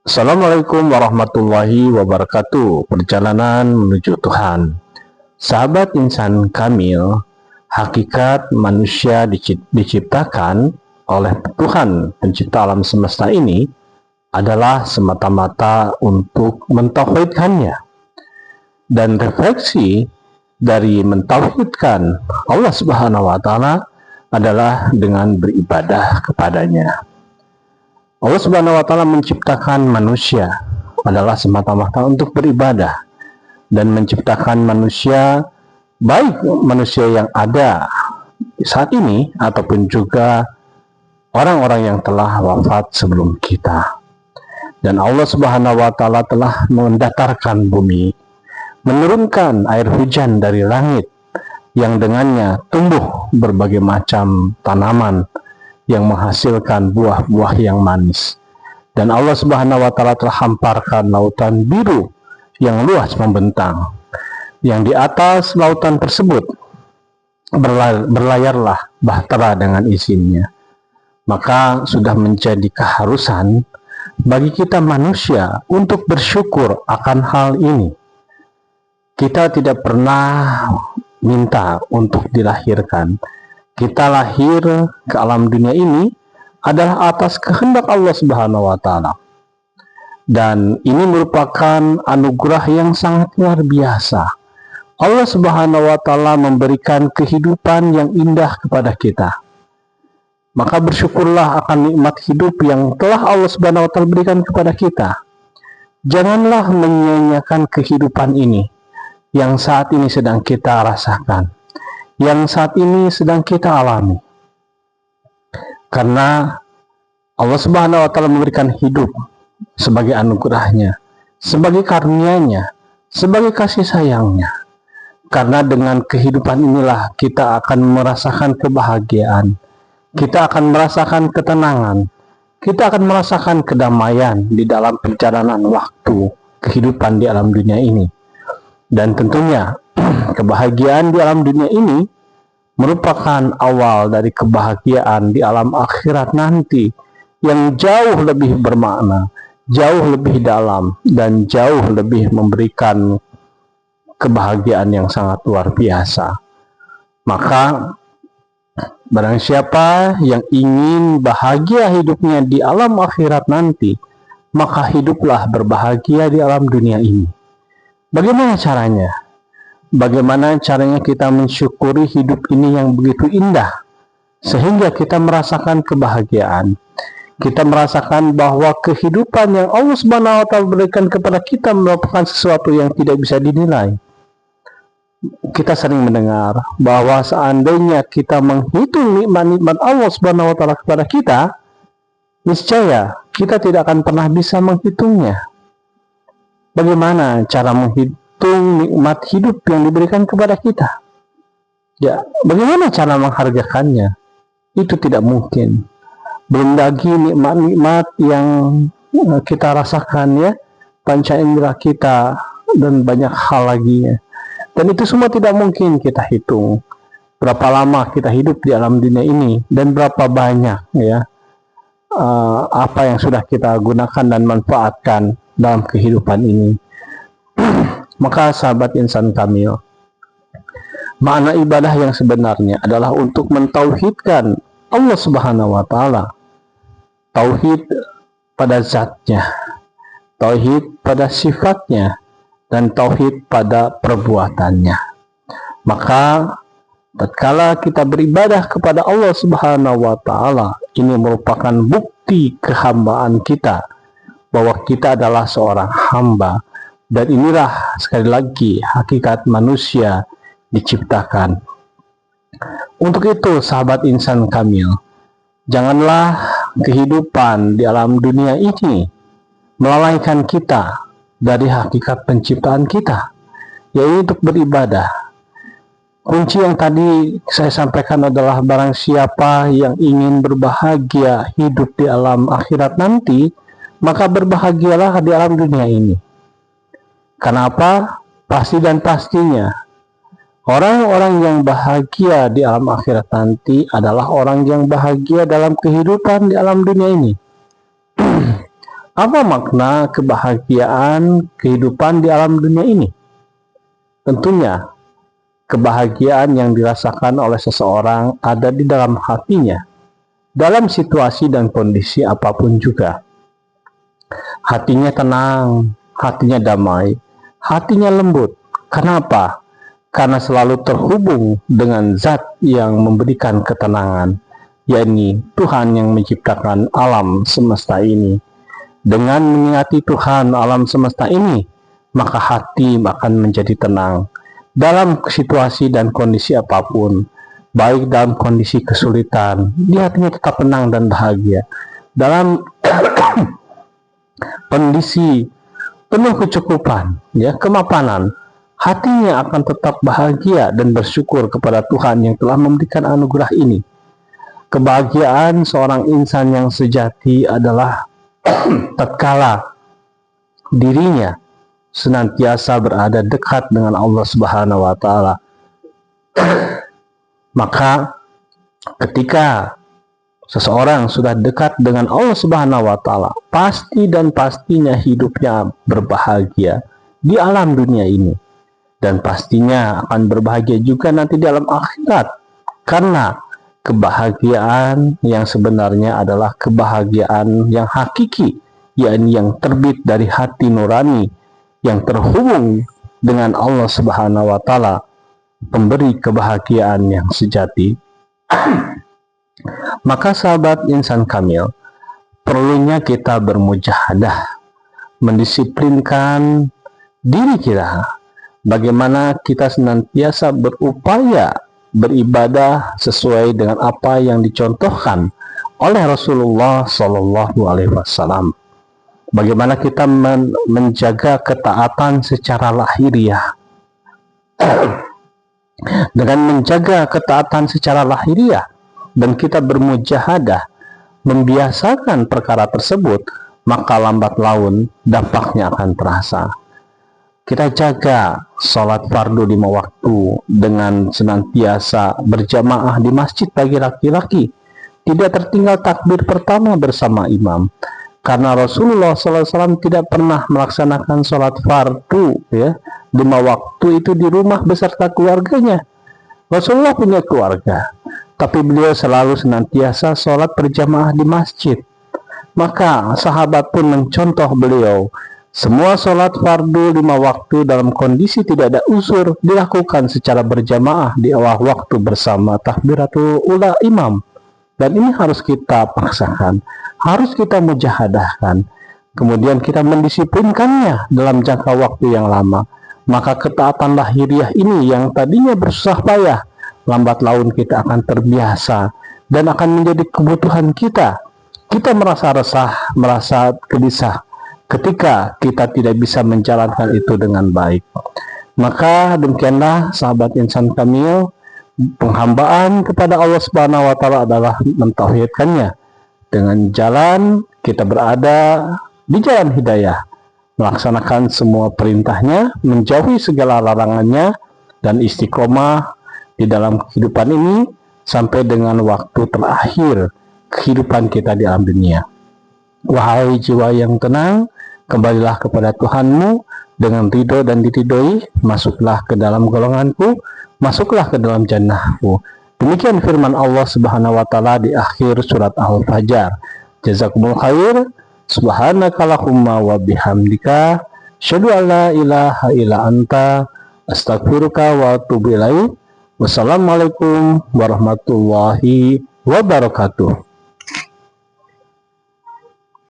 Assalamualaikum warahmatullahi wabarakatuh. Perjalanan menuju Tuhan. Sahabat insan kamil, hakikat manusia diciptakan oleh Tuhan pencipta alam semesta ini adalah semata-mata untuk mentauhidkannya. Dan refleksi dari mentauhidkan Allah Subhanahu wa taala adalah dengan beribadah kepadanya. Allah Subhanahu wa taala menciptakan manusia adalah semata-mata untuk beribadah dan menciptakan manusia, baik manusia yang ada saat ini ataupun juga orang-orang yang telah wafat sebelum kita. Dan Allah Subhanahu wa taala telah mendatarkan bumi, menurunkan air hujan dari langit yang dengannya tumbuh berbagai macam tanaman yang menghasilkan buah-buah yang manis. Dan Allah Subhanahu wa taala telah hamparkan lautan biru yang luas membentang. Yang di atas lautan tersebut berlayarlah bahtera dengan isinya. Maka sudah menjadi keharusan bagi kita manusia untuk bersyukur akan hal ini. Kita tidak pernah minta untuk dilahirkan. Kita lahir ke alam dunia ini adalah atas kehendak Allah Subhanahu wa taala. Dan ini merupakan anugerah yang sangat luar biasa. Allah Subhanahu wa taala memberikan kehidupan yang indah kepada kita. Maka bersyukurlah akan nikmat hidup yang telah Allah Subhanahu wa taala berikan kepada kita. Janganlah menyia-nyiakan kehidupan ini yang saat ini sedang kita rasakan, yang saat ini sedang kita alami. Karena Allah Subhanahu wa taala memberikan hidup sebagai anugerahnya, sebagai karunia-Nya, sebagai kasih sayangnya. Karena dengan kehidupan inilah kita akan merasakan kebahagiaan, kita akan merasakan ketenangan, kita akan merasakan kedamaian di dalam perjalanan waktu kehidupan di alam dunia ini. Dan tentunya kebahagiaan di alam dunia ini merupakan awal dari kebahagiaan di alam akhirat nanti yang jauh lebih bermakna, jauh lebih dalam, dan jauh lebih memberikan kebahagiaan yang sangat luar biasa. Maka barang siapa yang ingin bahagia hidupnya di alam akhirat nanti, maka hiduplah berbahagia di alam dunia ini. Bagaimana caranya? Bagaimana caranya kita mensyukuri hidup ini yang begitu indah, sehingga kita merasakan kebahagiaan. Kita merasakan bahwa kehidupan yang Allah Subhanahu wa taala berikan kepada kita merupakan sesuatu yang tidak bisa dinilai. Kita sering mendengar bahwa seandainya kita menghitung nikmat-nikmat Allah Subhanahu wa taala kepada kita, niscaya kita tidak akan pernah bisa menghitungnya. Bagaimana cara menghitung nikmat hidup yang diberikan kepada kita? Ya, bagaimana cara menghargakannya? Itu tidak mungkin. Belum lagi nikmat-nikmat yang kita rasakan, ya, panca indera kita dan banyak hal laginya. Dan itu semua tidak mungkin kita hitung. Berapa lama kita hidup di alam dunia ini dan berapa banyak, ya, apa yang sudah kita gunakan dan manfaatkan dalam kehidupan ini. Maka sahabat insan kamil, makna ibadah yang sebenarnya adalah untuk mentauhidkan Allah Subhanahu wa taala. Tauhid pada zatnya, tauhid pada sifatnya, dan tauhid pada perbuatannya. Maka tatkala kita beribadah kepada Allah Subhanahu wa taala, ini merupakan bukti kehambaan kita bahwa kita adalah seorang hamba. Dan inilah sekali lagi hakikat manusia diciptakan. Untuk itu sahabat insan kamil, janganlah kehidupan di alam dunia ini melalaikan kita dari hakikat penciptaan kita, yaitu untuk beribadah. Kunci yang tadi saya sampaikan adalah barang siapa yang ingin berbahagia hidup di alam akhirat nanti, maka berbahagialah di alam dunia ini. Kenapa? Pasti dan pastinya orang-orang yang bahagia di alam akhirat nanti adalah orang yang bahagia dalam kehidupan di alam dunia ini. Apa makna kebahagiaan kehidupan di alam dunia ini? Tentunya, kebahagiaan yang dirasakan oleh seseorang ada di dalam hatinya, dalam situasi dan kondisi apapun juga. Hatinya tenang, hatinya damai, hatinya lembut. Kenapa? Karena selalu terhubung dengan zat yang memberikan ketenangan, yakni Tuhan yang menciptakan alam semesta ini. Dengan mengingati Tuhan alam semesta ini, maka hati akan menjadi tenang dalam situasi dan kondisi apapun. Baik dalam kondisi kesulitan, dia hatinya tetap tenang dan bahagia. Dalam kondisi penuh kecukupan, kemapanan, hatinya akan tetap bahagia dan bersyukur kepada Tuhan yang telah memberikan anugerah ini. Kebahagiaan seorang insan yang sejati adalah tatkala dirinya senantiasa berada dekat dengan Allah Subhanahu wa taala. Maka ketika seseorang sudah dekat dengan Allah Subhanahu wa taala, pasti dan pastinya hidupnya berbahagia di alam dunia ini, dan pastinya akan berbahagia juga nanti di alam akhirat. Karena kebahagiaan yang sebenarnya adalah kebahagiaan yang hakiki, yakni yang terbit dari hati nurani yang terhubung dengan Allah Subhanahu wa taala, pemberi kebahagiaan yang sejati. Maka sahabat insan kamil, perlunya kita bermujahadah, mendisiplinkan diri kita, bagaimana kita senantiasa berupaya beribadah sesuai dengan apa yang dicontohkan oleh Rasulullah Shallallahu Alaihi Wasallam. Bagaimana kita menjaga ketaatan secara lahiriah. Dengan menjaga ketaatan secara lahiriah dan kita bermujahadah membiasakan perkara tersebut, maka lambat laun dampaknya akan terasa. Kita jaga sholat fardu 5 waktu dengan senantiasa berjamaah di masjid bagi laki-laki, tidak tertinggal takbir pertama bersama imam. Karena Rasulullah SAW tidak pernah melaksanakan sholat fardu 5 waktu itu di rumah beserta keluarganya. Rasulullah punya keluarga, tapi beliau selalu senantiasa sholat berjamaah di masjid. Maka sahabat pun mencontoh beliau. Semua sholat fardu 5 waktu dalam kondisi tidak ada uzur dilakukan secara berjamaah di awal waktu bersama takbiratul ula imam. Dan ini harus kita paksakan, harus kita mujahadahkan. Kemudian kita mendisiplinkannya dalam jangka waktu yang lama. Maka ketaatan lahiriah ini yang tadinya bersusah payah, lambat laun kita akan terbiasa dan akan menjadi kebutuhan kita. Kita merasa resah, merasa gelisah ketika kita tidak bisa menjalankan itu dengan baik. Maka demikianlah sahabat insan kamil, penghambaan kepada Allah Subhanahu wa taala adalah mentauhidkannya. Dengan jalan kita berada di jalan hidayah, melaksanakan semua perintahnya, menjauhi segala larangannya, dan istiqomah di dalam kehidupan ini sampai dengan waktu terakhir kehidupan kita di alam dunia. Wahai jiwa yang tenang, kembalilah kepada Tuhanmu dengan ridho dan diridhoi, masuklah ke dalam golonganku, masuklah ke dalam jannahku. Demikian firman Allah Subhanahu wa taala di akhir surat Al-Fajr. Jazakumul khair. Subhanakallahumma wa bihamdika, asyhadu an la ilaha illa anta, astaghfiruka wa atubu ilaik. Wassalamualaikum warahmatullahi wabarakatuh.